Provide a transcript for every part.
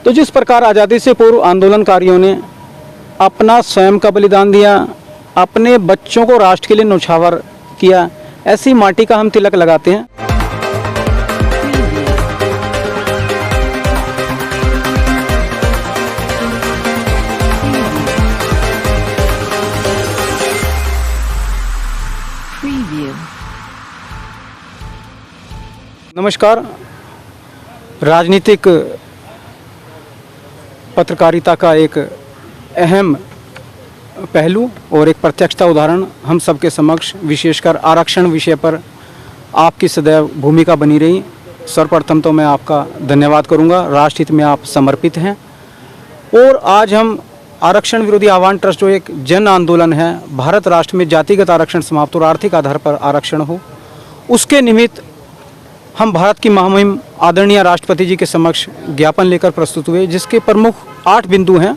तो जिस प्रकार आज़ादी से पूर्व आंदोलनकारियों ने अपना स्वयं का बलिदान दिया, अपने बच्चों को राष्ट्र के लिए न्यौछावर किया, ऐसी माटी का हम तिलक लगाते हैं। नमस्कार। राजनीतिक पत्रकारिता का एक अहम पहलू और एक प्रत्यक्षता उदाहरण हम सबके समक्ष, विशेषकर आरक्षण विषय पर आपकी सदैव भूमिका बनी रही। सर्वप्रथम तो मैं आपका धन्यवाद करूंगा, राष्ट्रहित में आप समर्पित हैं। और आज हम आरक्षण विरोधी आह्वान ट्रस्ट, जो एक जन आंदोलन है, भारत राष्ट्र में जातिगत आरक्षण समाप्त और आर्थिक आधार पर आरक्षण हो, उसके निमित्त हम भारत की महामहिम आदरणीय राष्ट्रपति जी के समक्ष ज्ञापन लेकर प्रस्तुत हुए, जिसके प्रमुख 8 बिंदु हैं।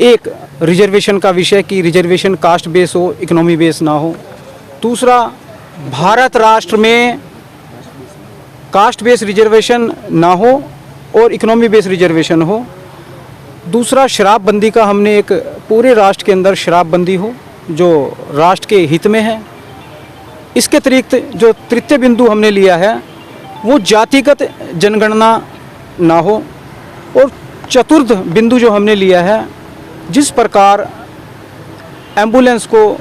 एक, रिजर्वेशन का विषय कि रिजर्वेशन कास्ट बेस हो, इकोनॉमी बेस ना हो। दूसरा, भारत राष्ट्र में कास्ट बेस रिजर्वेशन ना हो और इकोनॉमी बेस रिजर्वेशन हो। दूसरा, शराबबंदी का हमने एक पूरे राष्ट्र के अंदर शराबबंदी हो जो राष्ट्र के हित में है। इसके अतिरिक्त जो तृतीय बिंदु हमने लिया है वो जातिगत जनगणना ना हो। और चतुर्थ बिंदु जो हमने लिया है, जिस प्रकार एम्बुलेंस को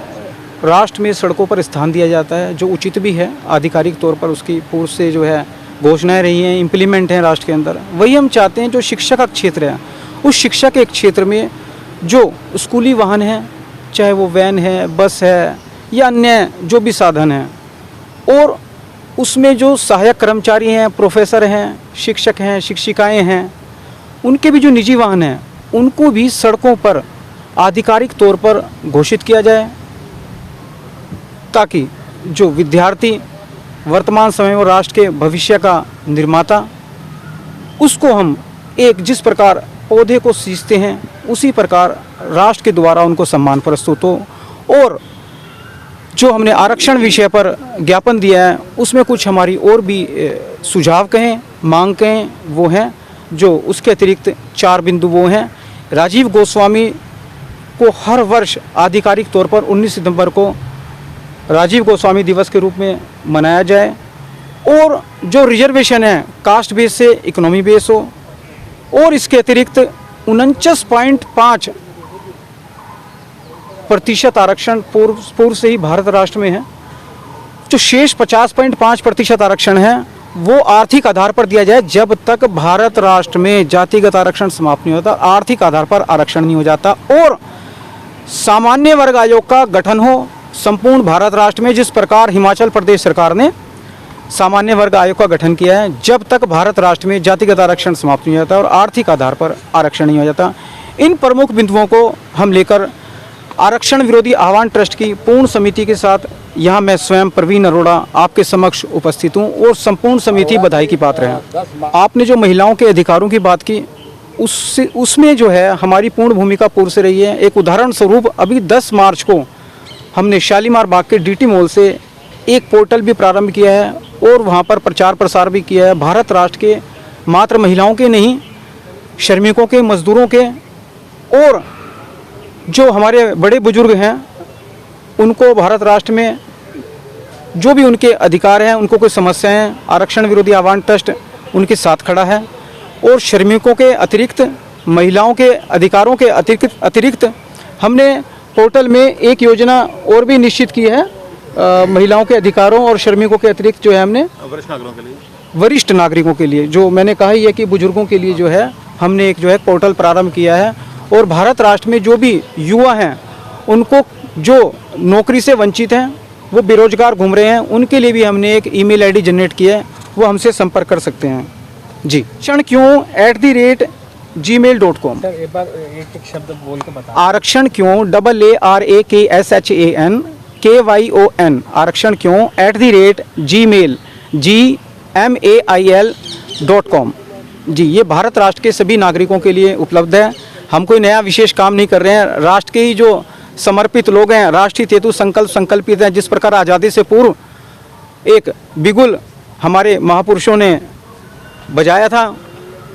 राष्ट्र में सड़कों पर स्थान दिया जाता है, जो उचित भी है, आधिकारिक तौर पर उसकी पूर्व से जो है घोषणाएं रही हैं, इम्प्लीमेंट हैं राष्ट्र के अंदर, वही हम चाहते हैं। जो शिक्षा का क्षेत्र है, उस शिक्षा के क्षेत्र में जो स्कूली वाहन है, चाहे वो वैन है, बस है या अन्य जो भी साधन हैं, और उसमें जो सहायक कर्मचारी हैं, प्रोफेसर हैं, शिक्षक हैं, शिक्षिकाएं हैं, उनके भी जो निजी वाहन हैं, उनको भी सड़कों पर आधिकारिक तौर पर घोषित किया जाए, ताकि जो विद्यार्थी वर्तमान समय में राष्ट्र के भविष्य का निर्माता, उसको हम एक जिस प्रकार पौधे को सींचते हैं, उसी प्रकार राष्ट्र के द्वारा उनको सम्मान प्रस्तुत हो। और जो हमने आरक्षण विषय पर ज्ञापन दिया है, उसमें कुछ हमारी और भी सुझाव कहें, मांग कहें, वो हैं। जो उसके अतिरिक्त 4 बिंदु वो हैं। राजीव गोस्वामी को हर वर्ष आधिकारिक तौर पर 19 सितंबर को राजीव गोस्वामी दिवस के रूप में मनाया जाए। और जो रिजर्वेशन है, कास्ट बेस से इकोनॉमी बेस हो। और इसके अतिरिक्त 49.5% आरक्षण पूर्व से ही भारत राष्ट्र में है। जो शेष 50.5% आरक्षण है, वो आर्थिक आधार पर दिया जाए। जब तक भारत राष्ट्र में जातिगत आरक्षण समाप्त नहीं होता, आर्थिक आधार पर आरक्षण नहीं हो जाता। और सामान्य वर्ग आयोग का गठन हो संपूर्ण भारत राष्ट्र में, जिस प्रकार हिमाचल प्रदेश सरकार ने सामान्य वर्ग आयोग का गठन किया है। जब तक भारत राष्ट्र में जातिगत आरक्षण समाप्त नहीं हो जाता और आर्थिक आधार पर आरक्षण नहीं हो जाता, इन प्रमुख बिंदुओं को हम लेकर आरक्षण विरोधी आह्वान ट्रस्ट की पूर्ण समिति के साथ यहाँ मैं स्वयं प्रवीण अरोड़ा आपके समक्ष उपस्थित हूँ। और संपूर्ण समिति बधाई की पात्र है। आपने जो महिलाओं के अधिकारों की बात की, उसमें जो है हमारी पूर्ण भूमिका पूर्व से रही है। एक उदाहरण स्वरूप, अभी 10 मार्च को हमने शालीमार बाग के DT मॉल से एक पोर्टल भी प्रारंभ किया है और वहाँ पर प्रचार प्रसार भी किया है। भारत राष्ट्र के मात्र महिलाओं के नहीं, श्रमिकों के, मजदूरों के, और जो हमारे बड़े बुजुर्ग हैं, उनको भारत राष्ट्र में जो भी उनके अधिकार हैं, उनको कोई समस्या है, आरक्षण विरोधी आह्वान ट्रस्ट उनके साथ खड़ा है। और श्रमिकों के अतिरिक्त, महिलाओं के अधिकारों के अतिरिक्त हमने पोर्टल में एक योजना और भी निश्चित की है। महिलाओं के अधिकारों और श्रमिकों के अतिरिक्त जो है हमने वरिष्ठ नागरिकों के लिए, जो मैंने कहा ही है कि बुजुर्गों के लिए जो है हमने एक जो है पोर्टल प्रारंभ किया है। और भारत राष्ट्र में जो भी युवा हैं, उनको जो नौकरी से वंचित हैं, वो बेरोजगार घूम रहे हैं, उनके लिए भी हमने एक ईमेल ID जनरेट किया है, वो हमसे संपर्क कर सकते हैं। जी, आरक्षण क्यों @gmail.com। एक बार एक शब्द बोल के बता। आरक्षण क्यों ARAKSHANKYON, आरक्षण क्यों @gmail.com। जी, ये भारत राष्ट्र के सभी नागरिकों के लिए उपलब्ध है। हम कोई नया विशेष काम नहीं कर रहे हैं। राष्ट्र के ही जो समर्पित लोग हैं, राष्ट्रीय हेतु संकल्पित हैं, जिस प्रकार आज़ादी से पूर्व एक बिगुल हमारे महापुरुषों ने बजाया था,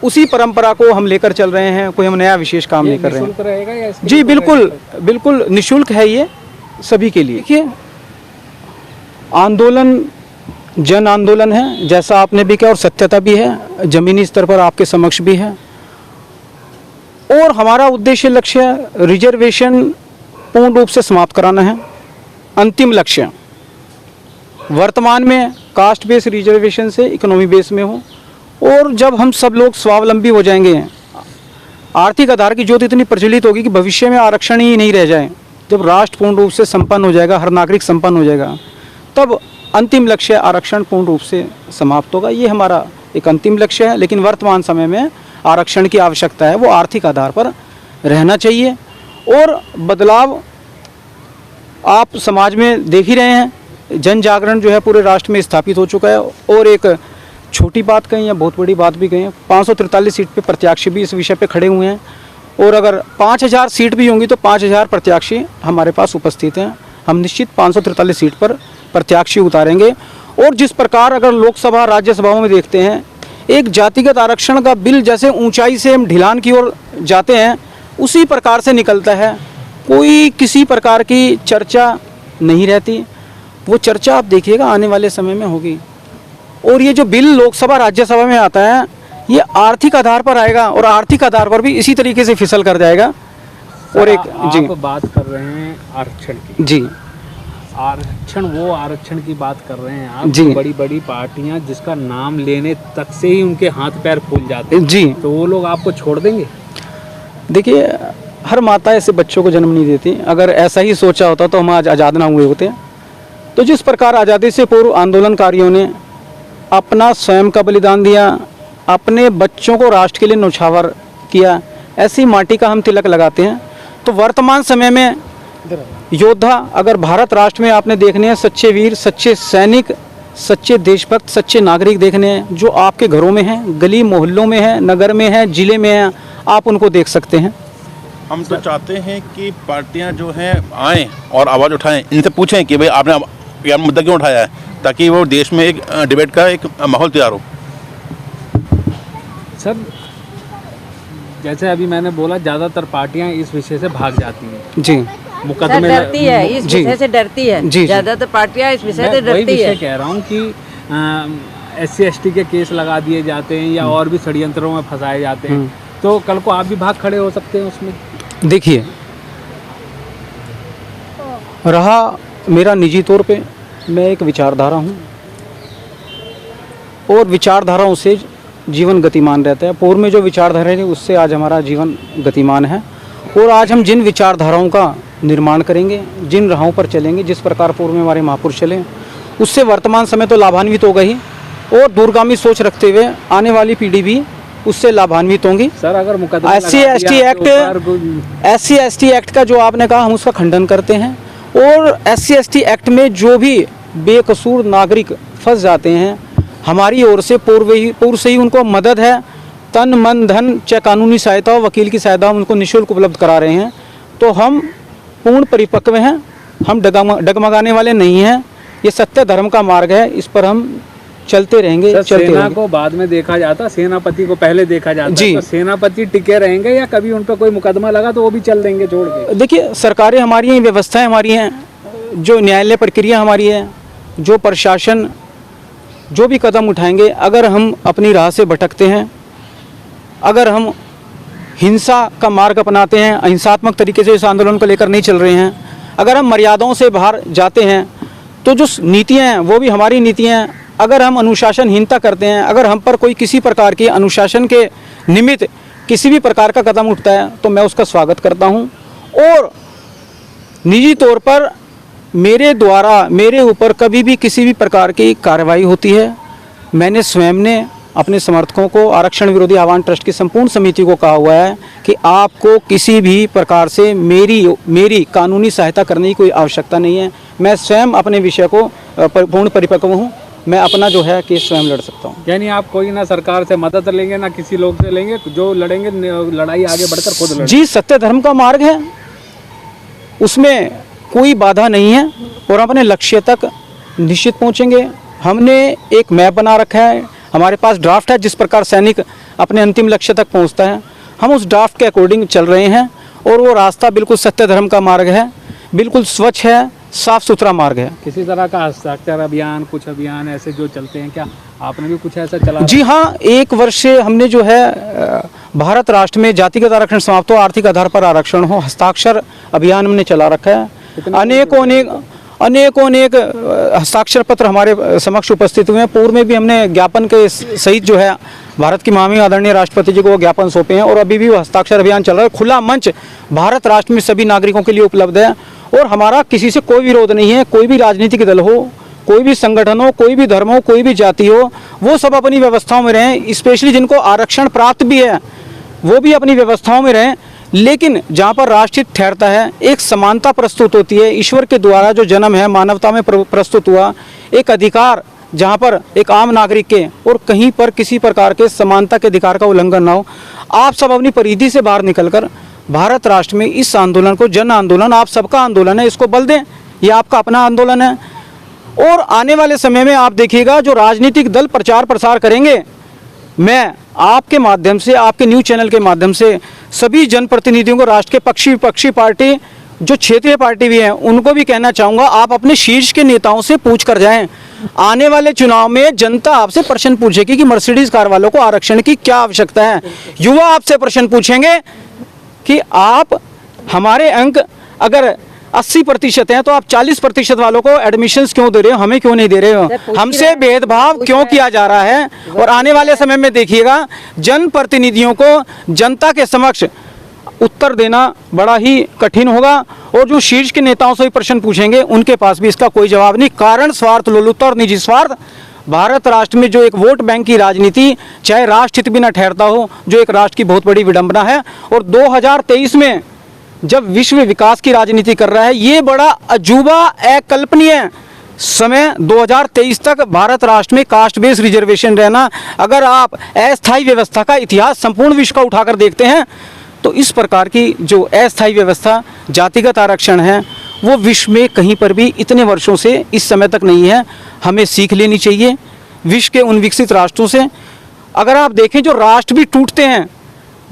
उसी परंपरा को हम लेकर चल रहे हैं, कोई हम नया विशेष काम नहीं कर रहे हैं। निःशुल्क रहेगा या इसके जी लिए बिल्कुल बिल्कुल निःशुल्क है ये सभी के लिए। देखिए आंदोलन जन आंदोलन है, जैसा आपने भी कहा, और सत्यता भी है, जमीनी स्तर पर आपके समक्ष भी है। और हमारा उद्देश्य लक्ष्य रिजर्वेशन पूर्ण रूप से समाप्त कराना है, अंतिम लक्ष्य। वर्तमान में कास्ट बेस रिजर्वेशन से इकोनॉमी बेस में हो, और जब हम सब लोग स्वावलंबी हो जाएंगे, आर्थिक आधार की ज्योति इतनी प्रचलित होगी कि भविष्य में आरक्षण ही नहीं रह जाए। जब राष्ट्र पूर्ण रूप से संपन्न हो जाएगा, हर नागरिक संपन्न हो जाएगा, तब अंतिम लक्ष्य आरक्षण पूर्ण रूप से समाप्त होगा। ये हमारा एक अंतिम लक्ष्य है। लेकिन वर्तमान समय में आरक्षण की आवश्यकता है, वो आर्थिक आधार पर रहना चाहिए। और बदलाव आप समाज में देख ही रहे हैं, जन जागरण जो है पूरे राष्ट्र में स्थापित हो चुका है। और एक छोटी बात कहीं या बहुत बड़ी बात भी कहीं, 543 सीट पे प्रत्याशी भी इस विषय पे खड़े हुए हैं। और अगर 5000 सीट भी होंगी तो 5000 प्रत्याशी हमारे पास उपस्थित हैं। हम निश्चित 543 सीट पर प्रत्याशी उतारेंगे। और जिस प्रकार अगर लोकसभा राज्यसभाओं में देखते हैं, एक जातिगत आरक्षण का बिल जैसे ऊंचाई से हम ढिलान की ओर जाते हैं, उसी प्रकार से निकलता है। कोई किसी प्रकार की चर्चा नहीं रहती। वो चर्चा आप देखिएगा आने वाले समय में होगी। और ये जो बिल लोकसभा राज्यसभा में आता है, ये आर्थिक आधार पर आएगा, और आर्थिक आधार पर भी इसी तरीके से फिसल कर जाएगा। और एक जी आप बात कर रहे हैं आरक्षण की। जी आरक्षण, वो आरक्षण की बात कर रहे हैं आप। जी। बड़ी बड़ी पार्टियां जिसका नाम लेने तक से ही उनके हाथ पैर फूल जाते हैं, जी तो वो लोग आपको छोड़ देंगे? देखिए, हर माता ऐसे बच्चों को जन्म नहीं देती। अगर ऐसा ही सोचा होता तो हम आज आज़ाद ना हुए होते। तो जिस प्रकार आज़ादी से पूर्व आंदोलनकारियों ने अपना स्वयं का बलिदान दिया, अपने बच्चों को राष्ट्र के लिए न्यौछावर किया, ऐसी माटी का हम तिलक लगाते हैं। तो वर्तमान समय में योद्धा अगर भारत राष्ट्र में आपने देखने हैं, सच्चे वीर, सच्चे सैनिक, सच्चे देशभक्त, सच्चे नागरिक देखने हैं, जो आपके घरों में हैं, गली मोहल्लों में हैं, नगर में हैं, जिले में हैं, आप उनको देख सकते हैं। हम तो चाहते हैं कि पार्टियां जो हैं आएँ और आवाज़ उठाएं, इनसे पूछें कि भाई आपने यह मुद्दा क्यों उठाया है, ताकि वो देश में एक डिबेट का एक माहौल तैयार हो। सर, जैसे अभी मैंने बोला, ज़्यादातर पार्टियां इस विषय से भाग जाती हैं, जी मुकदमे डरती है, इस जी। विषय से डरती है। जी। ज्यादातर पार्टियां इस विषय से मैं वही डरती है। विषय कह रहा हूँ कि SC/ST के केस लगा दिए जाते हैं या और भी षड्यंत्रों में फंसाए जाते हैं, तो कल को आप भी भाग खड़े हो सकते हैं उसमें। देखिए, रहा मेरा निजी तौर पे, मैं एक विचारधारा हूँ, और विचारधाराओं से जीवन गतिमान रहता है। पूर्व में जो विचारधारा है उससे आज हमारा जीवन गतिमान है। और आज हम जिन विचारधाराओं का निर्माण करेंगे, जिन राहों पर चलेंगे, जिस प्रकार पूर्व में हमारे महापुरुष चले, उससे वर्तमान समय तो लाभान्वित होगा ही, और दूरगामी सोच रखते हुए आने वाली पीढ़ी भी उससे लाभान्वित होंगी। सर, अगर मुकदमा SC/ST एक्ट का जो आपने कहा, हम उसका खंडन करते हैं। और SC/ST एक्ट में जो भी बेकसूर नागरिक फंस जाते हैं, हमारी ओर से पूर्व से ही उनको मदद है, तन मन धन, चाहे कानूनी सहायता हो, वकील की सहायता हम उनको निःशुल्क उपलब्ध करा रहे हैं। तो हम पूर्ण परिपक्व हैं, हम डगमगाने वाले नहीं हैं। ये सत्य धर्म का मार्ग है, इस पर हम चलते रहेंगे। सर, चलते सेना रहेंगे। को बाद में देखा जाता, सेनापति को पहले देखा जाता। जी। तो सेनापति टिके रहेंगे या कभी उन पर कोई मुकदमा लगा तो वो भी चल देंगे छोड़ के? देखिए, सरकारें हमारी हैं, व्यवस्थाएं हमारी हैं, जो न्यायालय प्रक्रिया हमारी है, जो प्रशासन जो भी कदम उठाएंगे, अगर हम अपनी राह से भटकते हैं, अगर हम हिंसा का मार्ग अपनाते हैं, अहिंसात्मक तरीके से इस आंदोलन को लेकर नहीं चल रहे हैं, अगर हम मर्यादाओं से बाहर जाते हैं, तो जो नीतियाँ हैं वो भी हमारी नीतियाँ हैं। अगर हम अनुशासनहीनता करते हैं, अगर हम पर कोई किसी प्रकार की अनुशासन के निमित्त किसी भी प्रकार का कदम उठता है, तो मैं उसका स्वागत करता हूँ। और निजी तौर पर मेरे द्वारा मेरे ऊपर कभी भी किसी भी प्रकार की कार्रवाई होती है, मैंने स्वयं ने अपने समर्थकों को, आरक्षण विरोधी आह्वान ट्रस्ट की संपूर्ण समिति को कहा हुआ है कि आपको किसी भी प्रकार से मेरी कानूनी सहायता करने की कोई आवश्यकता नहीं है। मैं स्वयं अपने विषय को पूर्ण परिपक्व हूँ, मैं अपना जो है केस स्वयं लड़ सकता हूँ। यानी आप कोई ना सरकार से मदद लेंगे ना किसी लोग से लेंगे, जो लड़ेंगे लड़ाई आगे बढ़कर खुद लड़ेंगे। जी, सत्य धर्म का मार्ग है, उसमें कोई बाधा नहीं है, और अपने लक्ष्य तक निश्चित पहुँचेंगे। हमने एक मैप बना रखा है, हमारे पास ड्राफ्ट है, जिस प्रकार सैनिक अपने अंतिम लक्ष्य तक पहुंचता है। हम उस ड्राफ्ट के अकॉर्डिंग चल रहे हैं और वो रास्ता बिल्कुल सत्य धर्म का मार्ग है, बिल्कुल स्वच्छ है, साफ सुथरा मार्ग है। किसी तरह का हस्ताक्षर अभियान, कुछ अभियान ऐसे जो चलते हैं, क्या आपने भी कुछ ऐसा चला? जी हाँ, 1 वर्ष से हमने जो है भारत राष्ट्र में जातिगत आरक्षण समाप्त हो, आर्थिक आधार पर आरक्षण हो, हस्ताक्षर अभियान हमने चला रखा है। अनेक हस्ताक्षर पत्र हमारे समक्ष उपस्थित हुए हैं। पूर्व में भी हमने ज्ञापन के सहित जो है भारत की महामहिम आदरणीय राष्ट्रपति जी को वो ज्ञापन सौंपे हैं और अभी भी वो हस्ताक्षर अभियान चल रहा है। खुला मंच भारत राष्ट्र में सभी नागरिकों के लिए उपलब्ध है और हमारा किसी से कोई विरोध नहीं है। कोई भी राजनीतिक दल हो, कोई भी संगठन हो, कोई भी धर्म हो, कोई भी जाति हो, वो सब अपनी व्यवस्थाओं में रहें। स्पेशली जिनको आरक्षण प्राप्त भी है वो भी अपनी व्यवस्थाओं में रहें, लेकिन जहाँ पर राष्ट्रहित ठहरता है, एक समानता प्रस्तुत होती है, ईश्वर के द्वारा जो जन्म है मानवता में प्रस्तुत हुआ एक अधिकार, जहाँ पर एक आम नागरिक के और कहीं पर किसी प्रकार के समानता के अधिकार का उल्लंघन ना हो। आप सब अपनी परिधि से बाहर निकलकर भारत राष्ट्र में इस आंदोलन को, जन आंदोलन आप सबका आंदोलन है, इसको बल दें। ये आपका अपना आंदोलन है और आने वाले समय में आप देखिएगा जो राजनीतिक दल प्रचार प्रसार करेंगे, मैं आपके माध्यम से, आपके न्यूज़ चैनल के माध्यम से सभी जनप्रतिनिधियों को, राष्ट्र के पक्षी विपक्षी पार्टी, जो क्षेत्रीय पार्टी भी हैं, उनको भी कहना चाहूँगा, आप अपने शीर्ष के नेताओं से पूछ कर जाएं। आने वाले चुनाव में जनता आपसे प्रश्न पूछेगी कि मर्सिडीज कार वालों को आरक्षण की क्या आवश्यकता है। युवा आपसे प्रश्न पूछेंगे कि आप हमारे अंक अगर 80% हैं तो आप 40% वालों को एडमिशन्स क्यों दे रहे हो, हमें क्यों नहीं दे रहे हो, हमसे भेदभाव क्यों किया जा रहा है। और आने वाले समय में देखिएगा जनप्रतिनिधियों को जनता के समक्ष उत्तर देना बड़ा ही कठिन होगा और जो शीर्ष के नेताओं से भी प्रश्न पूछेंगे उनके पास भी इसका कोई जवाब नहीं। कारण स्वार्थ, लोलुपता और निजी स्वार्थ, भारत राष्ट्र में जो एक वोट बैंक की राजनीति, चाहे राष्ट्रहित भी न ठहरता हो, जो एक राष्ट्र की बहुत बड़ी विडंबना है। और 2023 में जब विश्व विकास की राजनीति कर रहा है, ये बड़ा अजूबा, अकल्पनीय समय 2023 तक भारत राष्ट्र में कास्ट बेस्ड रिजर्वेशन रहना। अगर आप अस्थायी व्यवस्था का इतिहास संपूर्ण विश्व का उठाकर देखते हैं तो इस प्रकार की जो अस्थायी व्यवस्था, जातिगत आरक्षण है, वो विश्व में कहीं पर भी इतने वर्षों से इस समय तक नहीं है। हमें सीख लेनी चाहिए विश्व के उन विकसित राष्ट्रों से। अगर आप देखें जो राष्ट्र भी टूटते हैं,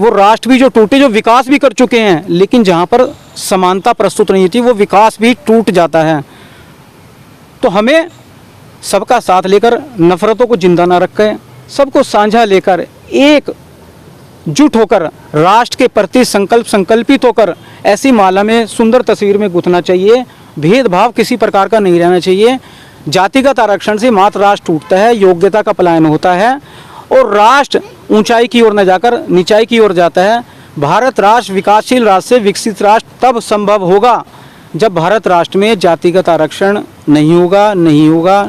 वो राष्ट्र भी जो टूटे, जो विकास भी कर चुके हैं, लेकिन जहाँ पर समानता प्रस्तुत नहीं होती, वो विकास भी टूट जाता है। तो हमें सबका साथ लेकर, नफरतों को जिंदा ना रखें, सबको साझा लेकर, एक जुट होकर, राष्ट्र के प्रति संकल्पित होकर ऐसी माला में, सुंदर तस्वीर में गुथना चाहिए। भेदभाव किसी प्रकार का नहीं रहना चाहिए। जातिगत आरक्षण से मात्र राष्ट्र टूटता है, योग्यता का पलायन होता है और राष्ट्र ऊंचाई की ओर न जाकर नीचाई की ओर जाता है। भारत राष्ट्र विकासशील राष्ट्र से विकसित राष्ट्र तब संभव होगा जब भारत राष्ट्र में जातिगत आरक्षण नहीं होगा।